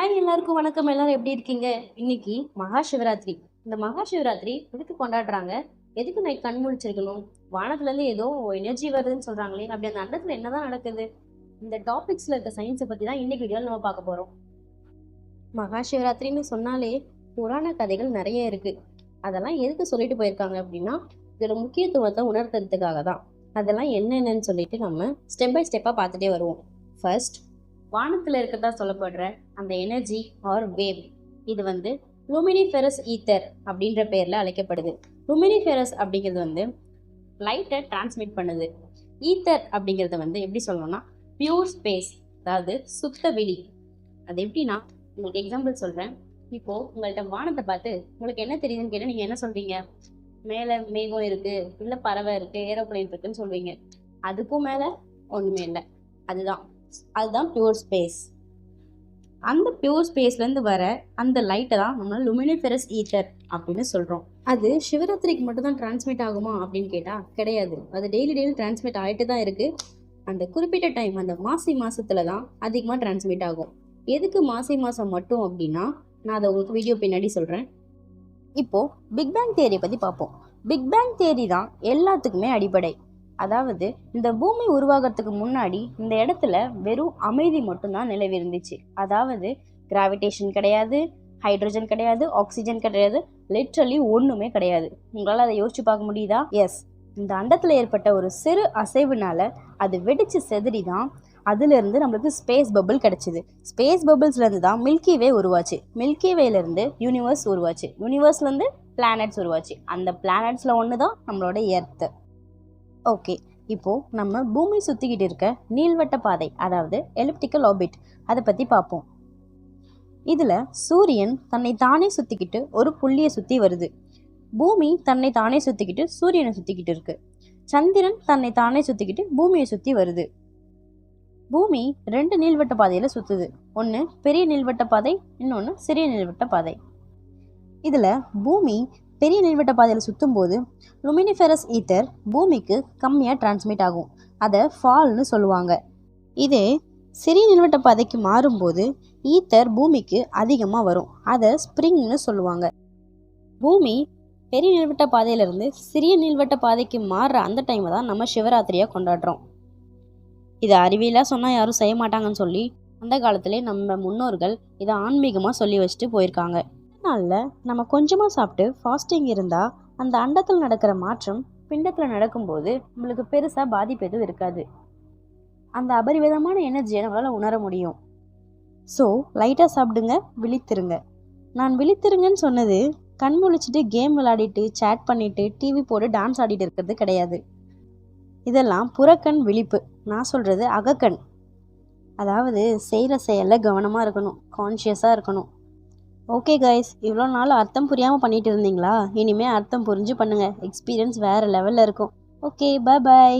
Hi எல்லாருக்கும் வணக்கம். எல்லாரும் எப்படி இருக்கீங்க? இன்னைக்கு மகா சிவராத்திரி. இந்த மகா சிவராத்திரி எதுக்கு கொண்டாடுறாங்க? எதுக்கு நைட் கண் முழிச்சிருக்கணும்? வானத்துல இருந்து ஏதோ எனர்ஜி வருதுன்னு சொல்றாங்களே, அப்படி அந்த அண்டத்துல என்னதான் நடக்குது? இந்த டாபிக்ஸ்ல இருக்க சயின்ஸை பத்தி தான் இன்னைக்கு வீடியோல நம்ம பார்க்க போறோம். மகா சிவராத்திரின்னு சொன்னாலே புராண கதைகள் நிறைய இருக்கு. அதெல்லாம் எதுக்கு சொல்லிட்டு போயிருக்காங்க அப்படின்னா, இதோட முக்கியத்துவத்தை உணர்த்துறதுக்காக தான். அதெல்லாம் என்னென்னு சொல்லிட்டு நம்ம ஸ்டெப் பை ஸ்டெப்பா பார்த்துட்டே வருவோம். ஃபர்ஸ்ட், வானத்தில் இருக்கிறதா சொல்லப்படுற அந்த எனர்ஜி ஆர் வேவ், இது வந்து லூமினிஃபெரஸ் ஈத்தர் அப்படின்ற பேரில் அழைக்கப்படுது. லூமினிஃபெரஸ் அப்படிங்கிறது வந்து லைட்டை டிரான்ஸ்மிட் பண்ணுது. ஈத்தர் அப்படிங்கிறத வந்து எப்படி சொல்லணும்னா பியூர் ஸ்பேஸ், அதாவது சுத்த வெளி. அது எப்படின்னா, உங்களுக்கு எக்ஸாம்பிள் சொல்கிறேன். இப்போது உங்கள்கிட்ட வானத்தை பார்த்து உங்களுக்கு என்ன தெரியுதுன்னு கேட்டால் நீங்கள் என்ன சொல்வீங்க? மேலே மேகம் இருக்குது, இல்லை பறவை இருக்குது, ஏரோப்ளைன் இருக்குன்னு சொல்வீங்க. அதுக்கும் மேலே ஒன்றுமே இல்லை. அதுதான் பியூர் ஸ்பேஸ். அந்த பியூர் ஸ்பேஸ்லேருந்து வர அந்த லைட்டை தான் நம்ம லுமினிஃபெரஸ் ஈத்தர் அப்படின்னு சொல்கிறோம். அது சிவராத்திரிக்கு மட்டும் தான் டிரான்ஸ்மிட் ஆகுமா அப்படின்னு கேட்டால் கிடையாது. அது டெய்லி டிரான்ஸ்மிட் ஆகிட்டு தான் இருக்குது. அந்த குறிப்பிட்ட டைம், அந்த மாசி மாதத்துல தான் அதிகமாக டிரான்ஸ்மிட் ஆகும். எதுக்கு மாசி மாதம் மட்டும் அப்படின்னா, நான் அதை உங்களுக்கு வீடியோ பின்னாடி சொல்கிறேன். இப்போது பிக் பேங் தியரி பற்றி பார்ப்போம். பிக் பேங் தியரி தான் எல்லாத்துக்குமே அடிப்படை. அதாவது இந்த பூமி உருவாகிறதுக்கு முன்னாடி இந்த இடத்துல வெறும் அமைதி மட்டும்தான் நிலவி இருந்துச்சு. அதாவது கிராவிடேஷன் கிடையாது, ஹைட்ரஜன் கிடையாது, ஆக்சிஜன் கிடையாது, லிட்ரலி ஒன்றுமே கிடையாது. உங்களால் அதை யோசிச்சு பார்க்க முடியுதா? எஸ், இந்த அண்டத்தில் ஏற்பட்ட ஒரு சிறு அசைவுனால அது வெடிச்சு செதறி தான் அதுலேருந்து நம்மளுக்கு ஸ்பேஸ் பபிள் கிடச்சிது. ஸ்பேஸ் பபிள்ஸ்லேருந்து தான் மில்கி வே உருவாச்சு. மில்கி வேலேருந்து யூனிவர்ஸ் உருவாச்சு. யூனிவர்ஸ்லேருந்து பிளானட்ஸ் உருவாச்சு. அந்த பிளானட்ஸில் ஒன்று தான் நம்மளோட எர்த்து. ஓகே, இப்போது நம்ம பூமி சுற்றிக்கிட்டு இருக்க நீள்வட்ட பாதை, அதாவது எலிப்டிக்கல் ஆர்பிட், அதை பற்றி பார்ப்போம். இதில் சூரியன் தன்னை தானே சுற்றிக்கிட்டு ஒரு புள்ளியை சுற்றி வருது. பூமி தன்னை தானே சுற்றிக்கிட்டு சூரியனை சுற்றிக்கிட்டு இருக்கு. சந்திரன் தன்னை தானே சுற்றிக்கிட்டு பூமியை சுற்றி வருது. பூமி 2 நீள்வட்ட பாதையில் சுற்றுது. ஒன்று பெரிய நீள்வட்ட பாதை, இன்னொன்று சிறிய நீள்வட்ட பாதை. இதில் பூமி பெரிய நீள்வட்ட பாதையில் சுற்றும் போது லுமினிஃபெரஸ் ஈத்தர் பூமிக்கு கம்மியாக டிரான்ஸ்மிட் ஆகும். அதை ஃபால்னு சொல்லுவாங்க. இதே சிறிய நீள்வட்ட பாதைக்கு மாறும்போது ஈத்தர் பூமிக்கு அதிகமாக வரும். அதை ஸ்ப்ரிங்னு சொல்லுவாங்க. பூமி பெரிய நீள்வட்ட பாதையிலிருந்து சிறிய நீள்வட்ட பாதைக்கு மாறுற அந்த டைமை தான் நம்ம சிவராத்திரியாக கொண்டாடுறோம். இதை அறிவியலாக சொன்னால் யாரும் செய்ய மாட்டாங்கன்னு சொல்லி அந்த காலத்திலே நம்ம முன்னோர்கள் இதை ஆன்மீகமாக சொல்லி வச்சுட்டு போயிருக்காங்க. அதனால் நம்ம கொஞ்சமாக சாப்பிட்டு ஃபாஸ்டிங் இருந்தால் அந்த அண்டத்தில் நடக்கிற மாற்றம் பிண்டத்தில் நடக்கும்போது நம்மளுக்கு பெருசாக பாதிப்பு எதுவும் இருக்காது. அந்த அபரிவிதமான எனர்ஜியை நம்மளால் உணர முடியும். ஸோ லைட்டாக சாப்பிடுங்க, விழித்திருங்க. நான் விழித்திருங்கன்னு சொன்னது கண் முழிச்சிட்டு கேம் விளையாடிட்டு சேட் பண்ணிவிட்டு டிவி போட்டு டான்ஸ் ஆடிட்டு இருக்கிறது கிடையாது. இதெல்லாம் புறக்கண் விழிப்பு. நான் சொல்கிறது அகக்கண். அதாவது செய்கிற செயலில் கவனமாக இருக்கணும், கான்ஷியஸாக இருக்கணும். ஓகே கைஸ், இவ்வளோ நாள் அர்த்தம் புரியாமல் பண்ணிட்டு இருந்தீங்களா? இனிமேல் அர்த்தம் புரிஞ்சு பண்ணுங்கள். எக்ஸ்பீரியன்ஸ் வேறு லெவலில் இருக்கும். Okay, bye bye.